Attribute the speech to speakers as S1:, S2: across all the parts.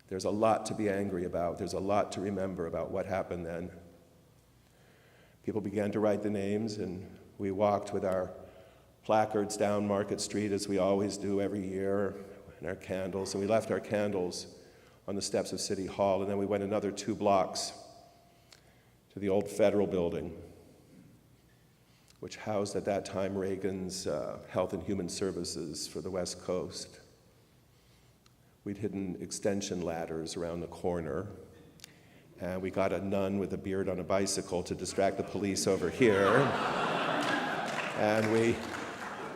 S1: There's a lot to be angry about. There's a lot to remember about what happened then. People began to write the names, and we walked with our placards down Market Street, as we always do every year, and our candles. And we left our candles on the steps of City Hall, and then we went another 2 blocks to the old Federal Building, which housed at that time Reagan's Health and Human Services for the West Coast. We'd hidden extension ladders around the corner, and we got a nun with a beard on a bicycle to distract the police over here. And we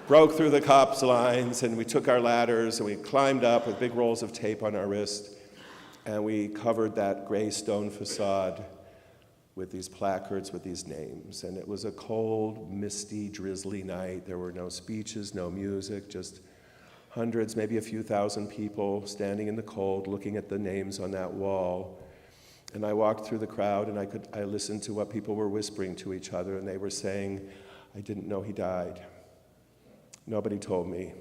S1: broke through the cops' lines, and we took our ladders, and we climbed up with big rolls of tape on our wrist, and we covered that gray stone facade with these placards with these names. And it was a cold, misty, drizzly night. There were no speeches, no music, just hundreds, maybe a few thousand people standing in the cold, looking at the names on that wall. And I walked through the crowd, and I listened to what people were whispering to each other, and they were saying, "I didn't know he died. Nobody told me.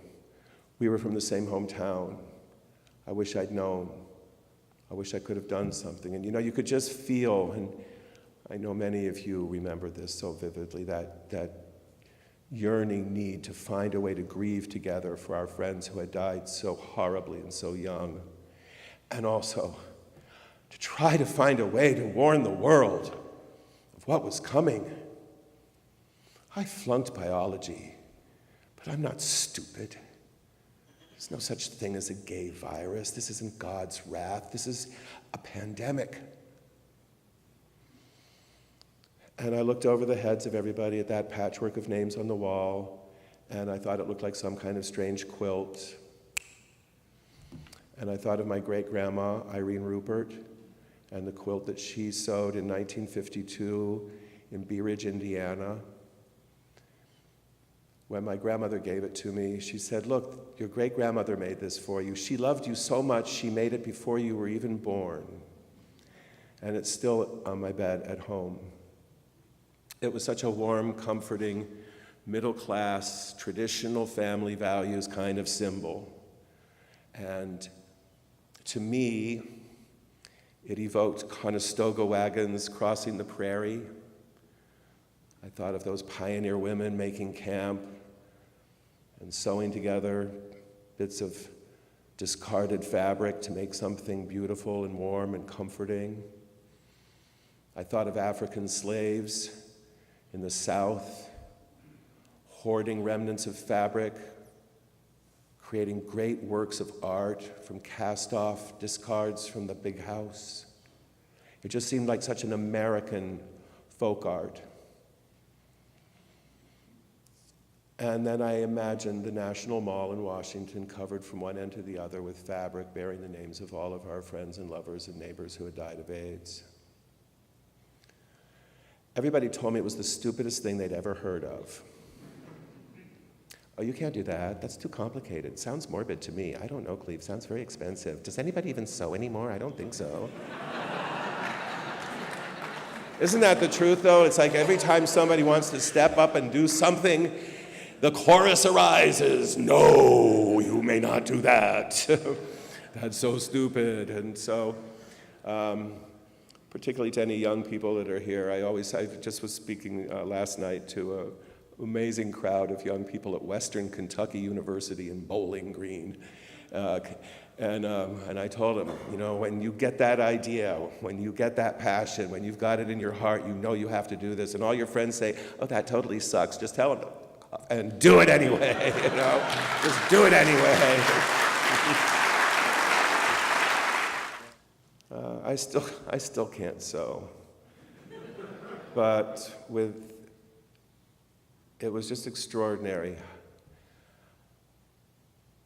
S1: We were from the same hometown. I wish I'd known. I wish I could have done something." And you could just feel, and I know many of you remember this so vividly, that yearning need to find a way to grieve together for our friends who had died so horribly and so young, and also to try to find a way to warn the world of what was coming. I flunked biology, but I'm not stupid. There's no such thing as a gay virus. This isn't God's wrath. This is a pandemic. And I looked over the heads of everybody at that patchwork of names on the wall, and I thought it looked like some kind of strange quilt. And I thought of my great-grandma, Irene Rupert, and the quilt that she sewed in 1952 in Bee Ridge, Indiana. When my grandmother gave it to me, she said, "Look, your great-grandmother made this for you. She loved you so much, she made it before you were even born." And it's still on my bed at home. It was such a warm, comforting, middle-class, traditional family values kind of symbol. And to me, it evoked Conestoga wagons crossing the prairie. I thought of those pioneer women making camp and sewing together bits of discarded fabric to make something beautiful and warm and comforting. I thought of African slaves in the South, hoarding remnants of fabric, creating great works of art from cast-off discards from the big house. It just seemed like such an American folk art. And then I imagined the National Mall in Washington covered from one end to the other with fabric bearing the names of all of our friends and lovers and neighbors who had died of AIDS. Everybody told me it was the stupidest thing they'd ever heard of. "Oh, you can't do that. That's too complicated. Sounds morbid to me." "I don't know, Cleve. Sounds very expensive. Does anybody even sew anymore? I don't think so." Isn't that the truth, though? It's like every time somebody wants to step up and do something, the chorus arises, "No, you may not do that." That's so stupid. And so, particularly to any young people that are here, I just was speaking last night to an amazing crowd of young people at Western Kentucky University in Bowling Green. And I told them, when you get that idea, when you get that passion, when you've got it in your heart, you know you have to do this. And all your friends say, "Oh, that totally sucks." Just tell them, and do it anyway, Just do it anyway. I still can't sew. But it was just extraordinary.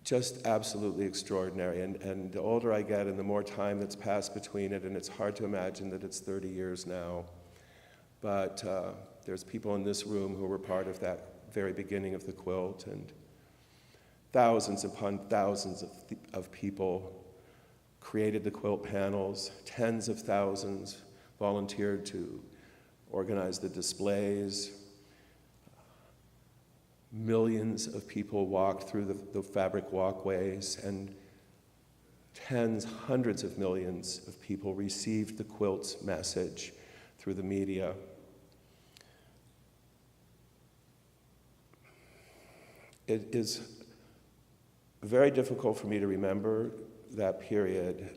S1: Just absolutely extraordinary. And the older I get and the more time that's passed between it, and it's hard to imagine that it's 30 years now. But there's people in this room who were part of that very beginning of the quilt, and thousands upon thousands of people created the quilt panels. Tens of thousands volunteered to organize the displays. millions of people walked through the fabric walkways, and tens, hundreds of millions of people received the quilt's message through the media. It is very difficult for me to remember that period,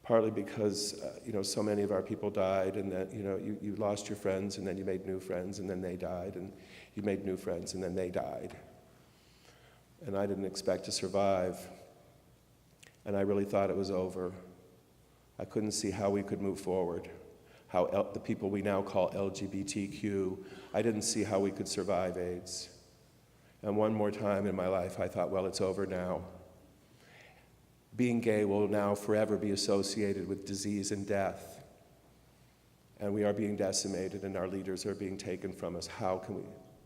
S1: partly because so many of our people died, and that you lost your friends, and then you made new friends, and then they died, and you made new friends, and then they died. And I didn't expect to survive, and I really thought it was over. I couldn't see how we could move forward, how the people we now call LGBTQ, I didn't see how we could survive AIDS. And one more time in my life, I thought, well, it's over now. Being gay will now forever be associated with disease and death. And we are being decimated, and our leaders are being taken from us. How can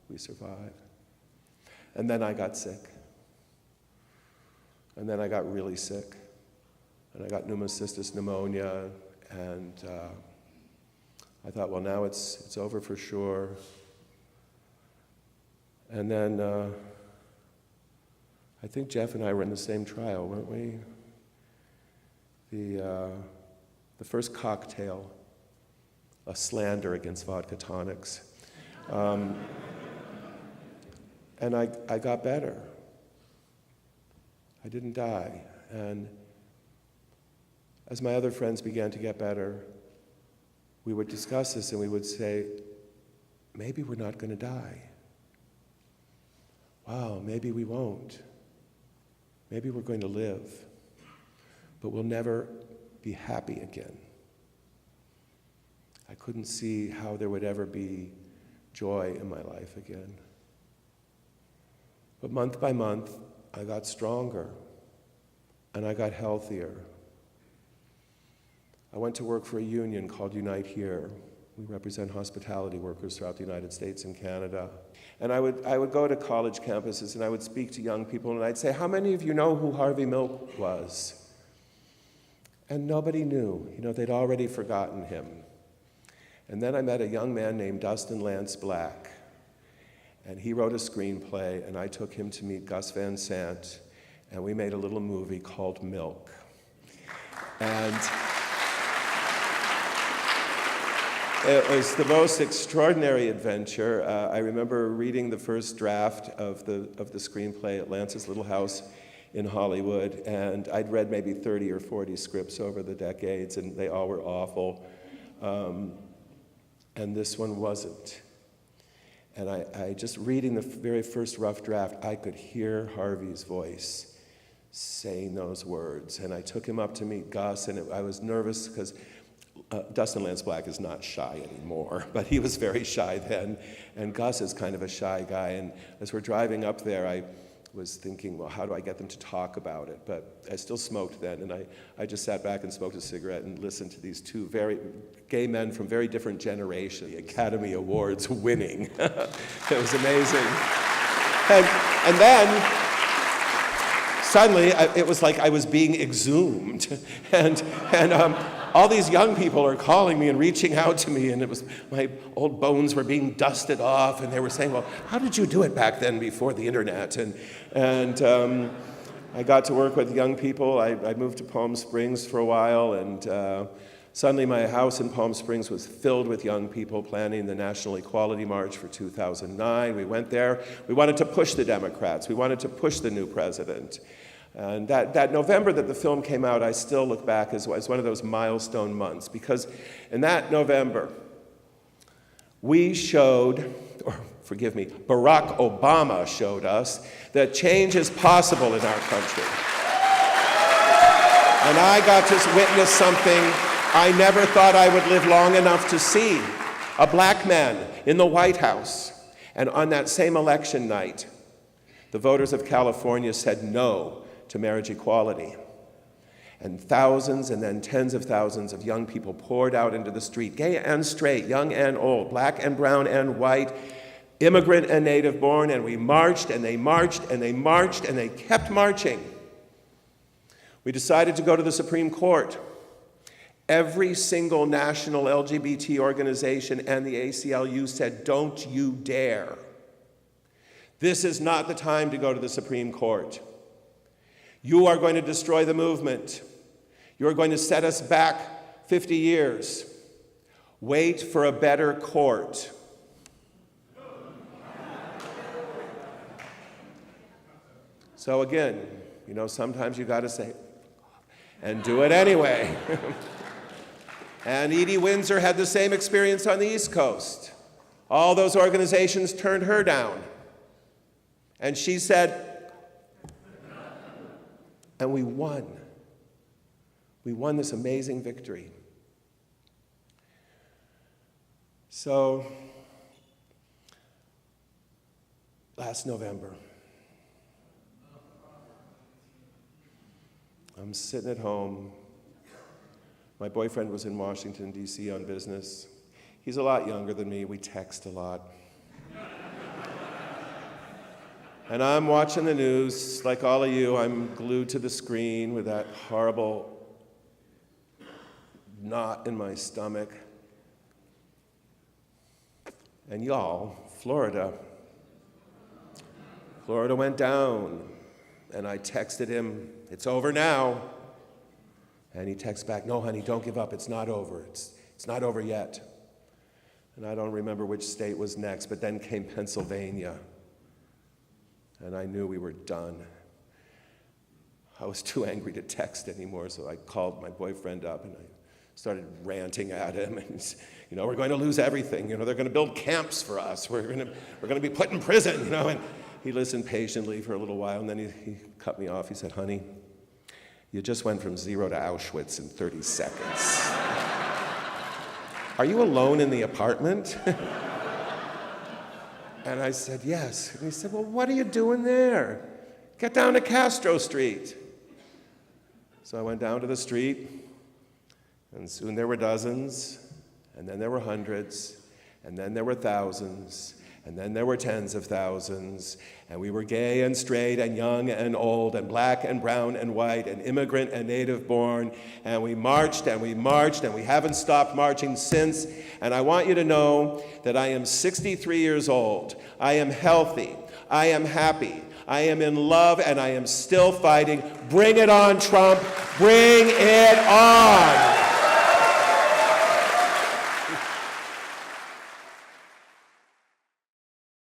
S1: we survive? And then I got sick. And then I got really sick. And I got pneumocystis pneumonia, and I thought, well, now it's over for sure. And then I think Jeff and I were in the same trial, weren't we? The first cocktail, a slander against vodka tonics. And I got better. I didn't die. And as my other friends began to get better, we would discuss this and we would say, maybe we're not going to die. Wow, maybe we won't. Maybe we're going to live, but we'll never be happy again. I couldn't see how there would ever be joy in my life again. But month by month, I got stronger, and I got healthier. I went to work for a union called Unite Here. We represent hospitality workers throughout the United States and Canada. And I would go to college campuses and I would speak to young people and I'd say, how many of you know who Harvey Milk was? And nobody knew. They'd already forgotten him. And then I met a young man named Dustin Lance Black. And he wrote a screenplay, and I took him to meet Gus Van Sant, and we made a little movie called Milk. And it was the most extraordinary adventure. I remember reading the first draft of the screenplay at Lance's little house in Hollywood, and I'd read maybe 30 or 40 scripts over the decades, and they all were awful. And this one wasn't. And I just reading the very first rough draft, I could hear Harvey's voice saying those words. And I took him up to meet Gus, and I was nervous because Dustin Lance Black is not shy anymore, but he was very shy then. And Gus is kind of a shy guy. And as we're driving up there, I was thinking, well, how do I get them to talk about it? But I still smoked then, and I just sat back and smoked a cigarette and listened to these two very gay men from very different generations, the Academy Awards winning. It was amazing. And then, suddenly, it was like I was being exhumed. And all these young people are calling me and reaching out to me, and it was my old bones were being dusted off, and they were saying, well, how did you do it back then before the internet? And I got to work with young people. I moved to Palm Springs for a while, and suddenly my house in Palm Springs was filled with young people planning the National Equality March for 2009. We went there. We wanted to push the Democrats. We wanted to push the new president. And that November that the film came out, I still look back as one of those milestone months, because in that November, we showed, or forgive me, Barack Obama showed us that change is possible in our country. And I got to witness something I never thought I would live long enough to see. A black man in the White House. And on that same election night, the voters of California said no to marriage equality. And thousands and then tens of thousands of young people poured out into the street, gay and straight, young and old, black and brown and white, immigrant and native born, and we marched and they marched and they marched and they kept marching. We decided to go to the Supreme Court. Every single national LGBT organization and the ACLU said, don't you dare. This is not the time to go to the Supreme Court. You are going to destroy the movement. You are going to set us back 50 years. Wait for a better court. So again, sometimes you got to say, and do it anyway. And Edie Windsor had the same experience on the East Coast. All those organizations turned her down. And she said, and we won. We won this amazing victory. So, last November, I'm sitting at home. My boyfriend was in Washington, D.C. on business. He's a lot younger than me. We text a lot. And I'm watching the news. Like all of you, I'm glued to the screen with that horrible knot in my stomach. And y'all, Florida went down. And I texted him, "It's over now." And he texts back, "No, honey, don't give up. It's not over. It's not over yet." And I don't remember which state was next, but then came Pennsylvania. And I knew we were done. I was too angry to text anymore, so I called my boyfriend up and I started ranting at him. And we're going to lose everything. They're going to build camps for us. We're going to be put in prison. And he listened patiently for a little while, and then he cut me off. He said, "Honey, you just went from 0 to Auschwitz in 30 seconds. Are you alone in the apartment?" And I said, "Yes." And he said, "Well, what are you doing there? Get down to Castro Street." So I went down to the street, and soon there were dozens, and then there were hundreds, and then there were thousands, and then there were tens of thousands, and we were gay and straight and young and old and black and brown and white and immigrant and native born, and we marched and we marched and we haven't stopped marching since. And I want you to know that I am 63 years old. I am healthy. I am happy. I am in love, and I am still fighting. Bring it on, Trump. Bring it on.